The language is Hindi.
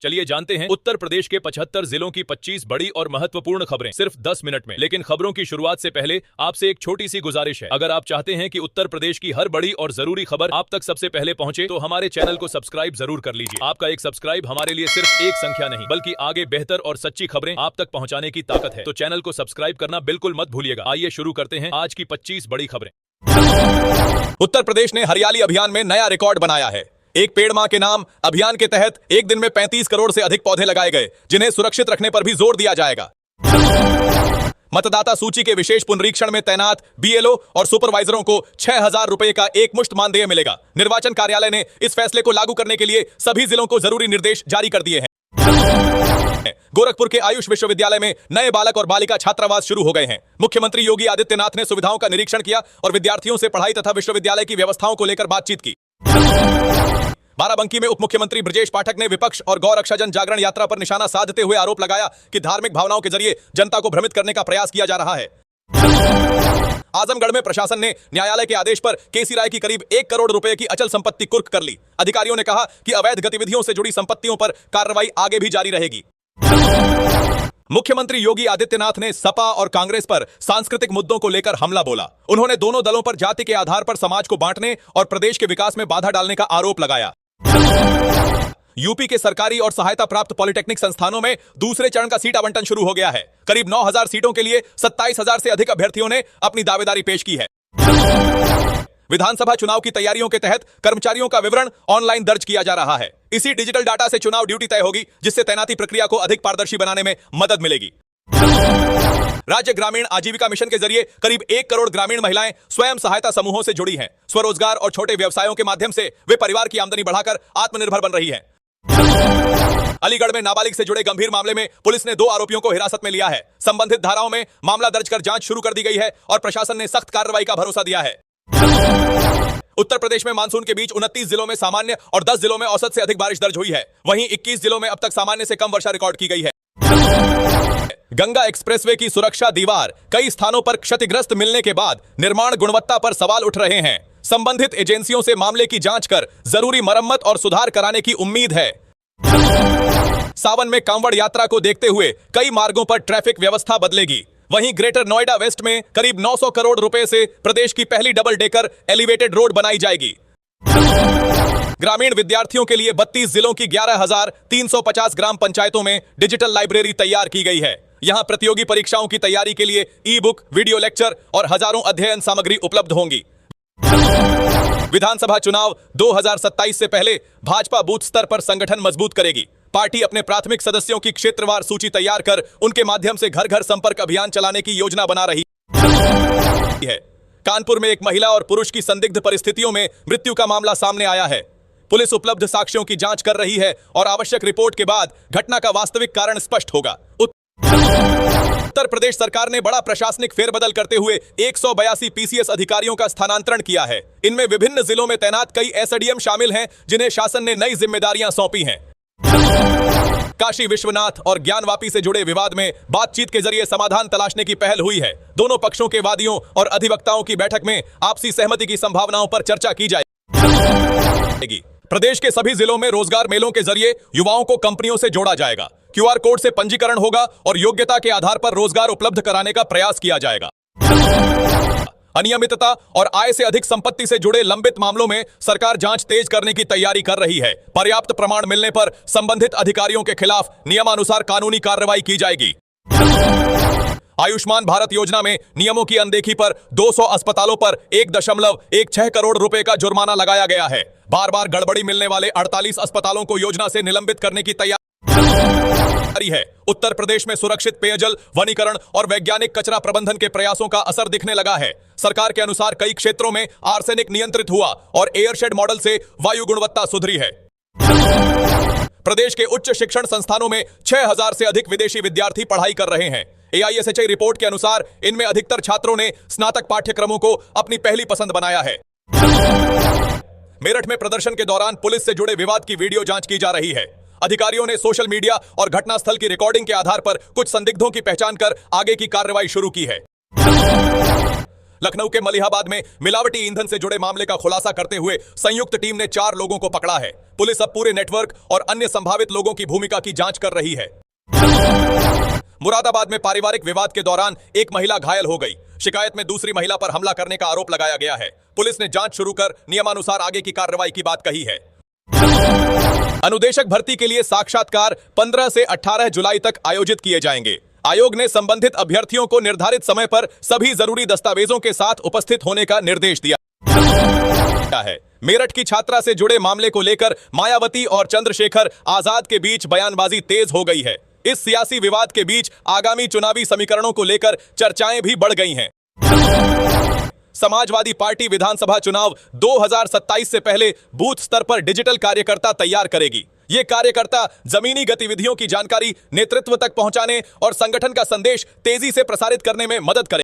चलिए जानते हैं उत्तर प्रदेश के 75 जिलों की 25 बड़ी और महत्वपूर्ण खबरें सिर्फ 10 मिनट में। लेकिन खबरों की शुरुआत से पहले आपसे एक छोटी सी गुजारिश है, अगर आप चाहते हैं कि उत्तर प्रदेश की हर बड़ी और जरूरी खबर आप तक सबसे पहले पहुंचे तो हमारे चैनल को सब्सक्राइब जरूर कर लीजिए। आपका एक सब्सक्राइब हमारे लिए सिर्फ एक संख्या नहीं बल्कि आगे बेहतर और सच्ची खबरें आप तक पहुँचाने की ताकत है। तो चैनल को सब्सक्राइब करना बिल्कुल मत भूलिएगा। आइए शुरू करते हैं आज की 25 बड़ी खबरें। उत्तर प्रदेश ने हरियाली अभियान में नया रिकॉर्ड बनाया है। एक पेड़ मां के नाम अभियान के तहत एक दिन में 35 करोड़ से अधिक पौधे लगाए गए, जिन्हें सुरक्षित रखने पर भी जोर दिया जाएगा। मतदाता सूची के विशेष पुनरीक्षण में तैनात बीएलओ और सुपरवाइजरों को 6,000 रुपए का एक मुश्त मानदेय मिलेगा। निर्वाचन कार्यालय ने इस फैसले को लागू करने के लिए सभी जिलों को जरूरी निर्देश जारी कर दिए हैं। गोरखपुर के आयुष विश्वविद्यालय में नए बालक और बालिका छात्रावास शुरू हो गए हैं। मुख्यमंत्री योगी आदित्यनाथ ने सुविधाओं का निरीक्षण किया और विद्यार्थियों से पढ़ाई तथा विश्वविद्यालय की व्यवस्थाओं को लेकर बातचीत की। बाराबंकी में उप मुख्यमंत्री ब्रजेश पाठक ने विपक्ष और गौ रक्षा जन जागरण यात्रा पर निशाना साधते हुए आरोप लगाया कि धार्मिक भावनाओं के जरिए जनता को भ्रमित करने का प्रयास किया जा रहा है। आजमगढ़ में प्रशासन ने न्यायालय के आदेश पर केसी राय की करीब 1 करोड़ रुपए की अचल संपत्ति कुर्क कर ली। अधिकारियों ने कहा कि अवैध गतिविधियों से जुड़ी संपत्तियों पर कार्रवाई आगे भी जारी रहेगी। मुख्यमंत्री योगी आदित्यनाथ ने सपा और कांग्रेस पर सांस्कृतिक मुद्दों को लेकर हमला बोला। उन्होंने दोनों दलों पर जाति के आधार पर समाज को बांटने और प्रदेश के विकास में बाधा डालने का आरोप लगाया। यूपी के सरकारी और सहायता प्राप्त पॉलिटेक्निक संस्थानों में दूसरे चरण का सीट आवंटन शुरू हो गया है। करीब 9,000 सीटों के लिए 27,000 से अधिक अभ्यर्थियों ने अपनी दावेदारी पेश की है। विधानसभा चुनाव की तैयारियों के तहत कर्मचारियों का विवरण ऑनलाइन दर्ज किया जा रहा है। इसी डिजिटल डाटा से चुनाव ड्यूटी तय होगी, जिससे तैनाती प्रक्रिया को अधिक पारदर्शी बनाने में मदद मिलेगी। राज्य ग्रामीण आजीविका मिशन के जरिए करीब 1 करोड़ ग्रामीण महिलाएं स्वयं सहायता समूहों से जुड़ी हैं। स्वरोजगार और छोटे व्यवसायों के माध्यम से वे परिवार की आमदनी बढ़ाकर आत्मनिर्भर बन रही हैं। अलीगढ़ में नाबालिग से जुड़े गंभीर मामले में पुलिस ने 2 आरोपियों को हिरासत में लिया है। संबंधित धाराओं में मामला दर्ज कर जांच शुरू कर दी गई है और प्रशासन ने सख्त कार्रवाई का भरोसा दिया है। उत्तर प्रदेश में मानसून के बीच 29 जिलों में सामान्य और 10 जिलों में औसत से अधिक बारिश दर्ज हुई है। वहीं 21 जिलों में अब तक सामान्य से कम वर्षा रिकॉर्ड की गई है। गंगा एक्सप्रेसवे की सुरक्षा दीवार कई स्थानों पर क्षतिग्रस्त मिलने के बाद निर्माण गुणवत्ता पर सवाल उठ रहे हैं। संबंधित एजेंसियों से मामले की जांच कर जरूरी मरम्मत और सुधार कराने की उम्मीद है। सावन में कांवड़ यात्रा को देखते हुए कई मार्गों पर ट्रैफिक व्यवस्था बदलेगी। वहीं ग्रेटर नोएडा वेस्ट में करीब 900 करोड़ रुपए से प्रदेश की पहली डबल डेकर एलिवेटेड रोड बनाई जाएगी। ग्रामीण विद्यार्थियों के लिए 32 जिलों की 11,350 ग्राम पंचायतों में डिजिटल लाइब्रेरी तैयार की गई है। यहां प्रतियोगी परीक्षाओं की तैयारी के लिए ई बुक, वीडियो लेक्चर और हजारों अध्ययन सामग्री उपलब्ध होंगी। विधानसभा चुनाव 2027 से पहले भाजपा बूथ स्तर पर संगठन मजबूत करेगी। पार्टी अपने प्राथमिक सदस्यों की क्षेत्रवार सूची तैयार कर उनके माध्यम से घर घर संपर्क अभियान चलाने की योजना बना रही है। कानपुर में एक महिला और पुरुष की संदिग्ध परिस्थितियों में मृत्यु का मामला सामने आया है। पुलिस उपलब्ध साक्ष्यों की जांच कर रही है और आवश्यक रिपोर्ट के बाद घटना का वास्तविक कारण स्पष्ट होगा। उत्तर प्रदेश सरकार ने बड़ा प्रशासनिक फेरबदल करते हुए 182 पीसीएस अधिकारियों का स्थानांतरण किया है। इनमें विभिन्न जिलों में तैनात कई एसडीएम शामिल हैं, जिन्हें शासन ने नई जिम्मेदारियां सौंपी हैं। काशी विश्वनाथ और ज्ञानवापी से जुड़े विवाद में बातचीत के जरिए समाधान तलाशने की पहल हुई है। दोनों पक्षों के वादियों और अधिवक्ताओं की बैठक में आपसी सहमति की संभावनाओं पर चर्चा की जाएगी। प्रदेश के सभी जिलों में रोजगार मेलों के जरिए युवाओं को कंपनियों से जोड़ा जाएगा। क्यूआर कोड से पंजीकरण होगा और योग्यता के आधार पर रोजगार उपलब्ध कराने का प्रयास किया जाएगा। अनियमितता और आय से अधिक संपत्ति से जुड़े लंबित मामलों में सरकार जांच तेज करने की तैयारी कर रही है। पर्याप्त प्रमाण मिलने पर संबंधित अधिकारियों के खिलाफ नियमानुसार कानूनी कार्रवाई की जाएगी। आयुष्मान भारत योजना में नियमों की अनदेखी पर 200 अस्पतालों पर 1.16 करोड़ रुपए का जुर्माना लगाया गया है। बार बार गड़बड़ी मिलने वाले 48 अस्पतालों को योजना से निलंबित करने की तैयारी है। उत्तर प्रदेश में सुरक्षित पेयजल, वनीकरण और वैज्ञानिक कचरा प्रबंधन के प्रयासों का असर दिखने लगा है। सरकार के अनुसार कई क्षेत्रों में आर्सेनिक नियंत्रित हुआ और एयरशेड मॉडल से वायु गुणवत्ता सुधरी है। प्रदेश के उच्च शिक्षण संस्थानों में 6,000 से अधिक विदेशी विद्यार्थी पढ़ाई कर रहे हैं। AISHI रिपोर्ट के अनुसार इनमें अधिकतर छात्रों ने स्नातक पाठ्यक्रमों को अपनी पहली पसंद बनाया है। मेरठ में प्रदर्शन के दौरान पुलिस से जुड़े विवाद की वीडियो जांच की जा रही है। अधिकारियों ने सोशल मीडिया और घटनास्थल की रिकॉर्डिंग के आधार पर कुछ संदिग्धों की पहचान कर आगे की कार्रवाई शुरू की है। लखनऊ के मलिहाबाद में मिलावटी ईंधन से जुड़े मामले का खुलासा करते हुए संयुक्त टीम ने 4 लोगों को पकड़ा है। पुलिस अब पूरे नेटवर्क और अन्य संभावित लोगों की भूमिका की जांच कर रही है। मुरादाबाद में पारिवारिक विवाद के दौरान एक महिला घायल हो गई। शिकायत में दूसरी महिला पर हमला करने का आरोप लगाया गया है। पुलिस ने जांच शुरू कर नियमानुसार आगे की कार्रवाई की बात कही है। अनुदेशक भर्ती के लिए साक्षात्कार 15 से 18 जुलाई तक आयोजित किए जाएंगे। आयोग ने संबंधित अभ्यर्थियों को निर्धारित समय पर सभी जरूरी दस्तावेजों के साथ उपस्थित होने का निर्देश दिया है। मेरठ की छात्रा से जुड़े मामले को लेकर मायावती और चंद्रशेखर आजाद के बीच बयानबाजी तेज हो गई है। इस सियासी विवाद के बीच आगामी चुनावी समीकरणों को लेकर चर्चाएं भी बढ़ गई हैं। समाजवादी पार्टी विधानसभा चुनाव 2027 से पहले बूथ स्तर पर डिजिटल कार्यकर्ता तैयार करेगी। ये कार्यकर्ता जमीनी गतिविधियों की जानकारी नेतृत्व तक पहुंचाने और संगठन का संदेश तेजी से प्रसारित करने में मदद करेंगे।